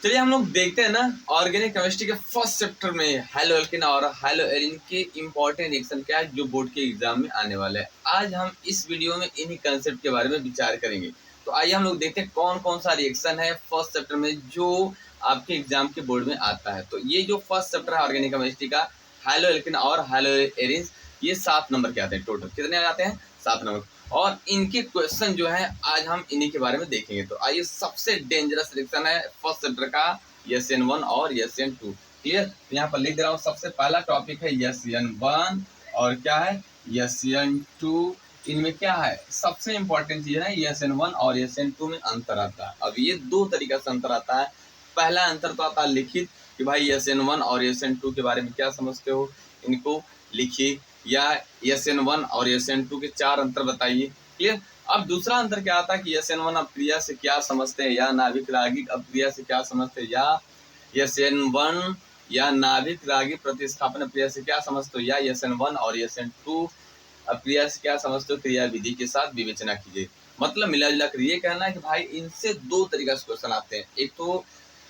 चलिए हम लोग देखते हैं ना ऑर्गेनिक केमिस्ट्री के फर्स्ट चैप्टर में हेलो एल्किन और हेलो एरिन के इंपॉर्टेंट रिएक्शन क्या है जो बोर्ड के एग्जाम में आने वाला है। आज हम इस वीडियो में इन्हीं कंसेप्ट के बारे में विचार करेंगे। तो आइए हम लोग देखते हैं कौन कौन सा रिएक्शन है फर्स्ट चैप्टर में जो आपके एग्जाम के बोर्ड में आता है। तो ये जो फर्स्ट चैप्टर है ऑर्गेनिक केमिस्ट्री का हेलो एल्किन और हेलो एरिन, ये 7 नंबर के आते हैं। टोटल कितने आते हैं? 7 नंबर। और इनके क्वेश्चन जो है आज हम इन्हीं के बारे में देखेंगे। तो आइए, सबसे डेंजरस रिएक्शन है फर्स्ट चैप्टर का SN1 और SN2। क्लियर? तो यहाँ पर लिख दे रहा हूँ, सबसे पहला टॉपिक है SN1 और क्या है SN2। इनमें क्या है सबसे इंपॉर्टेंट चीज है SN1 और SN2 में अंतर आता है। अब ये दो तरीका से अंतर आता है। पहला अंतर तो आता है लिखित कि भाई SN1 और SN2 के बारे में क्या समझते हो, इनको लिखिए, या SN1 और SN2 के 4 अंतर बताइए। क्लियर? अब दूसरा अंतर क्या आता है कि SN1 अप्रिया से क्या समझते हैं, या नाभिक रागिक अप्रिया से क्या समझते हैं, या SN1 या नाभिक रागिक प्रतिस्थापन अप्रिया से क्या समझते हो, या SN1 और SN2 अप्रिया से क्या समझते हो, क्रिया विधि के साथ विवेचना कीजिए। मतलब मिला जुला कर ये कहना है कि भाई इनसे दो तरीका से क्वेश्चन आते हैं। एक तो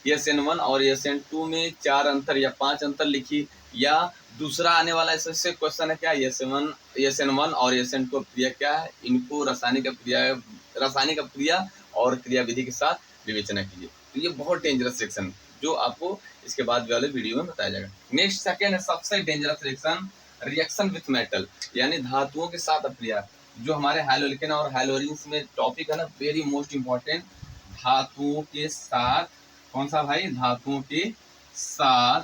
SN1 और SN2 में 4 अंतर या 5 अंतर लिखी, या दूसरा आने वाला ऐसे क्वेश्चन है क्या SN1 और SN2 अप्रिया क्या है, इनको रासायनिक अप्रिया और क्रिया विधि के साथ विवेचना कीजिए। तो ये बहुत डेंजरस सेक्शन जो आपको इसके बाद वाले वीडियो में बताया जाएगा। नेक्स्ट सेकेंड है सबसे dangerous reaction, reaction with metal, यानी धातुओं के साथ अप्रिया। जो हमारे हैलोलिकन और हैलोरिन्स में टॉपिक है ना, वेरी मोस्ट इंपॉर्टेंट, धातुओं के साथ, कौन सा भाई, धातुओं के साथ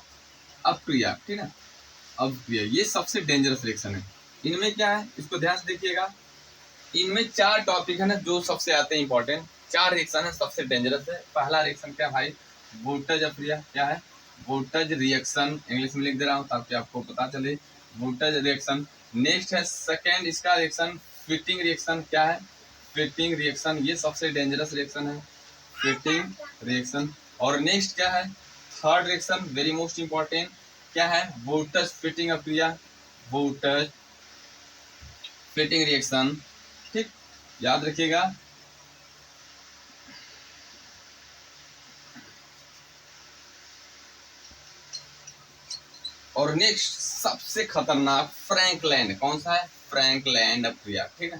अप्रिया। ठीक है, अप्रिया ये सबसे डेंजरस रिएक्शन है। इनमें क्या है इसको ध्यान से देखिएगा। इनमें 4 टॉपिक है ना जो सबसे आते हैं इंपॉर्टेंट, 4 रिएक्शन है सबसे डेंजरस है। पहला रिएक्शन क्या भाई, वोल्टेज अप्रिया। क्या है? वोल्टेज रिएक्शन, इंग्लिश में लिख दे रहा हूँ ताकि आपको पता चले, वोल्टेज रिएक्शन। नेक्स्ट है सेकेंड इसका रिएक्शन फिटिंग रिएक्शन। क्या है? फिटिंग रिएक्शन, ये सबसे डेंजरस रिएक्शन है, फिटिंग रिएक्शन। और नेक्स्ट क्या है, third reaction very most important, क्या है, वोल्टेज फिटिंग अप्रिया, वोल्टेज फिटिंग रिएक्शन। ठीक, याद रखिएगा। और नेक्स्ट सबसे खतरनाक फ्रैंकलैंड, कौन सा है, फ्रैंकलैंड अप्रिया। ठीक है,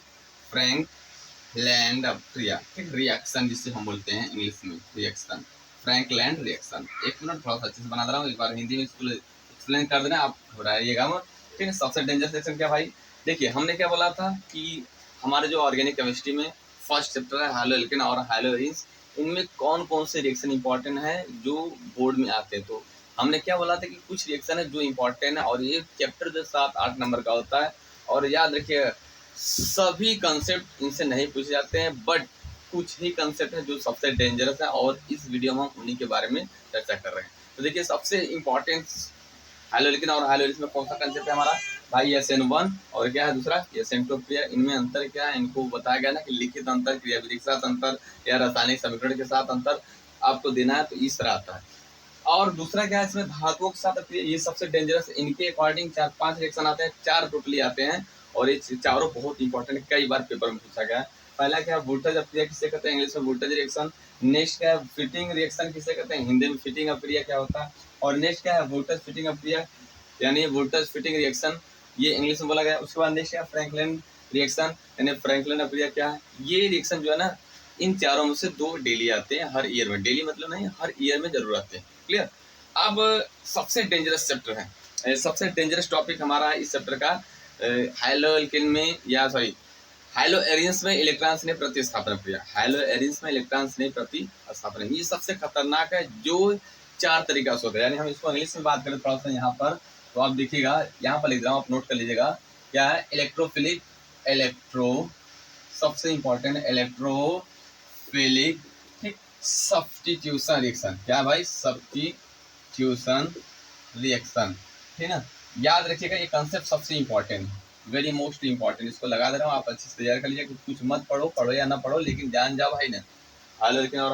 फ्रैंकलैंड अप्रिया। ठीक, रिएक्शन जिसे हम बोलते हैं इंग्लिश में रिएक्शन, फ्रैंकलैंड रिएक्शन। एक मिनट थोड़ा सा अच्छे से बना दे रहा हूँ, एक बार हिंदी में इसको एक्सप्लेन कर देना, आप घबराइएगा मत। ठीक है, सबसे डेंजरस रिएक्शन क्या भाई, देखिए हमने क्या बोला था कि हमारे जो ऑर्गेनिक केमिस्ट्री में फर्स्ट चैप्टर है हैलोएल्केन और हैलोइंस, इनमें कौन कौन से रिएक्शन इंपॉर्टेंट है जो बोर्ड में आते हैं। तो हमने क्या बोला था कि कुछ रिएक्शन है जो इम्पोर्टेंट है, और ये चैप्टर जो 7-8 नंबर का होता है। और याद रखिए सभी कंसेप्ट इनसे नहीं पूछे जाते हैं, बट कुछ ही कंसेप्ट है जो सबसे डेंजरस है, और इस वीडियो में हम उन्हीं के बारे में चर्चा कर रहे हैं। तो देखिए सबसे इम्पोर्टेंट हैलोलिकन और हैलोलिस में कौन सा कंसेप्ट है हमारा भाई, SN1 और क्या है दूसरा SN2 क्रिया। इनमें अंतर क्या है इनको बताया गया ना कि लिखित अंतर, क्रिया विधि के साथ अंतर, या रासायनिक समीकरण के साथ अंतर आपको देना है, तो इस तरह आता है। और दूसरा क्या है इसमें धातुओं के साथ अप्रिय, ये सबसे डेंजरस। इनके अकॉर्डिंग 4-5 रिएक्शन आते हैं, 4 टोटली आते हैं, और ये चारों बहुत इंपॉर्टेंट, कई बार पेपर में पूछा गया है। पहला क्या है वोल्टेज अप्रिय, किसे कहते हैं इंग्लिश में वोल्टेज रिएक्शन। नेक्स्ट क्या है फिटिंग रिएक्शन, किसे कहते हैं हिंदी में फिटिंग अप्रिय क्या होता है। और नेक्स्ट क्या है वोल्टेज फिटिंग अप्रिय, यानी वोल्टेज फिटिंग रिएक्शन, ये इंग्लिश में बोला गया। उसके बाद नेक्स्ट क्या फ्रैंकलिन रिएक्शन, यानी फ्रैंकलिन अप्रिय क्या है। ये रिएक्शन जो है ना, इन चारों में से 2 डेली आते हैं हर ईयर में, डेली मतलब नहीं, हर ईयर में जरूर आते हैं। क्लियर? अब सबसे डेंजरस चैप्टर है, सबसे डेंजरस टॉपिक हमारा इस चैप्टर का हैलोएल्केन में, या सॉरी हैलो एरिन्स में इलेक्ट्रॉन ने प्रतिस्थापन किया, हैलो एरिन्स में इलेक्ट्रॉन ने प्रतिस्थापन, ये सबसे खतरनाक है जो 4 तरीका से होता है। यानी हम इसको इंग्लिश में बात करें थोड़ा सा यहाँ पर, तो आप देखिएगा यहाँ पर लिख रहा हूँ, आप नोट कर लीजिएगा। क्या है इलेक्ट्रोफिलिक, सबसे इंपॉर्टेंट इलेक्ट्रोफिलिक, ठीक, सब्स्टिट्यूशन रिएक्शन। क्या भाई, सब्स्टिट्यूशन रिएक्शन। ठीक है ना, याद रखिएगा ये कंसेप्ट सबसे इंपॉर्टेंट है, वेरी मोस्ट इंपॉर्टेंट। इसको लगा दे रहा हूँ, आप अच्छे से तैयार कर लीजिए, कुछ मत पढ़ो या ना पढ़ो, लेकिन जान जाओ भाई ना। हैलोएल्केन और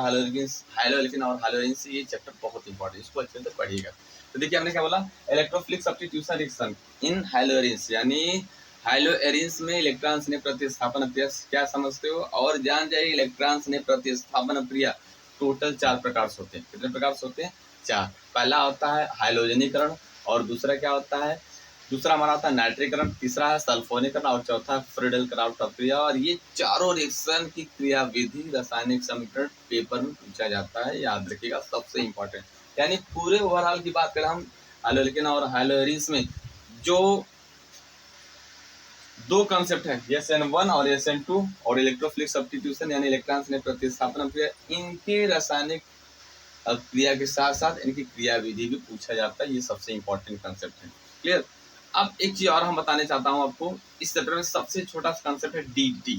हैलोइंस, ये चैप्टर बहुत इंपॉर्टेंट, इसको अच्छे से पढ़िएगा। तो देखिए हमने क्या बोला, इलेक्ट्रोफिलिक सब्स्टिट्यूशन रिएक्शन इन हैलोएरिन्स, यानी हैलोएरिन्स में इलेक्ट्रॉन्स ने प्रतिस्थापन अप्रिया क्या समझते हो, और जान जाइए इलेक्ट्रॉन्स ने प्रतिस्थापन अप्रिया टोटल 4 प्रकार से होते हैं। कितने प्रकार से होते हैं? 4। पहला होता है हाइलोजनीकरण, और दूसरा क्या होता है? दूसरा हमारा होता है नाइट्रीकरण, तीसरा है सल्फोनीकरण और चौथा है फ्रीडल क्राफ्ट प्रक्रिया। और ये चारों रिएक्शन की क्रियाविधि रासायनिक समीकरण पेपर में पूछा जाता है, याद रखिएगा, सबसे इंपॉर्टेंट। यानी पूरे ओवरऑल की बात करें हम हाइलोलिकन और हाइलोएरिन्स में, जो दो कंसेप्ट है SN1 और SN2 और इलेक्ट्रोफिलिक सब्स्टिट्यूशन यानी इलेक्ट्रॉन्स ने प्रतिस्थापन किया, इनके रासायनिक क्रिया के साथ साथ इनकी क्रिया विधि भी पूछा जाता है। ये सबसे इंपॉर्टेंट कंसेप्ट है। क्लियर? अब एक चीज और हम बताने चाहता हूँ आपको, इस चैप्टर में सबसे छोटा कंसेप्ट है DDT।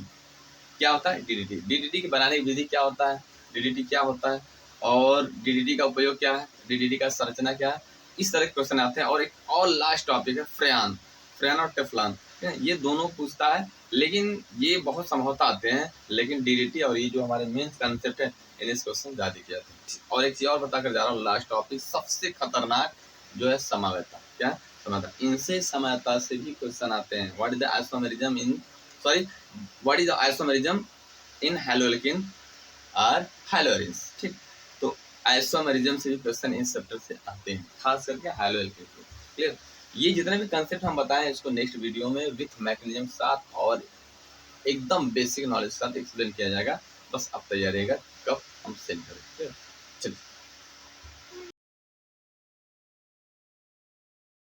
क्या होता है DDT? DDT की बनाने की विधि क्या होता है, DDT क्या होता है और DDT का उपयोग क्या है, DDT का संरचना क्या है, इस तरह के क्वेश्चन आते हैं। और एक और लास्ट टॉपिक है फ्रेयान, फ्रेयान और टेफ्लॉन। ये दोनों पूछता है, लेकिन ये बहुत संभवतः आते हैं, लेकिन DDT और ये जो हमारे मेन कंसेप्ट है, इन्हें क्वेश्चन ज्यादा किए जाते हैं। और एक चीज और बताकर जा रहा हूँ, लास्ट टॉपिक सबसे खतरनाक जो है समवेता। क्या है? समवेता। इनसे समवेता से भी क्वेश्चन आते हैं। What is the isomerism in, sorry, what is the isomerism in haloalkane और हैलोरिन्स। ठीक, तो आइसोमेरिज्म से भी क्वेश्चन इस चैप्टर से आते हैं, खास करके हैलोलिकिन। क्लियर? ये जितने भी कंसेप्ट हम बताएं, इसको नेक्स्ट वीडियो में विथ मैकेनिज्म साथ और एकदम बेसिक नॉलेज के साथ एक्सप्लेन किया जाएगा। बस अब तैयार रहेगा कब हम सेल करें।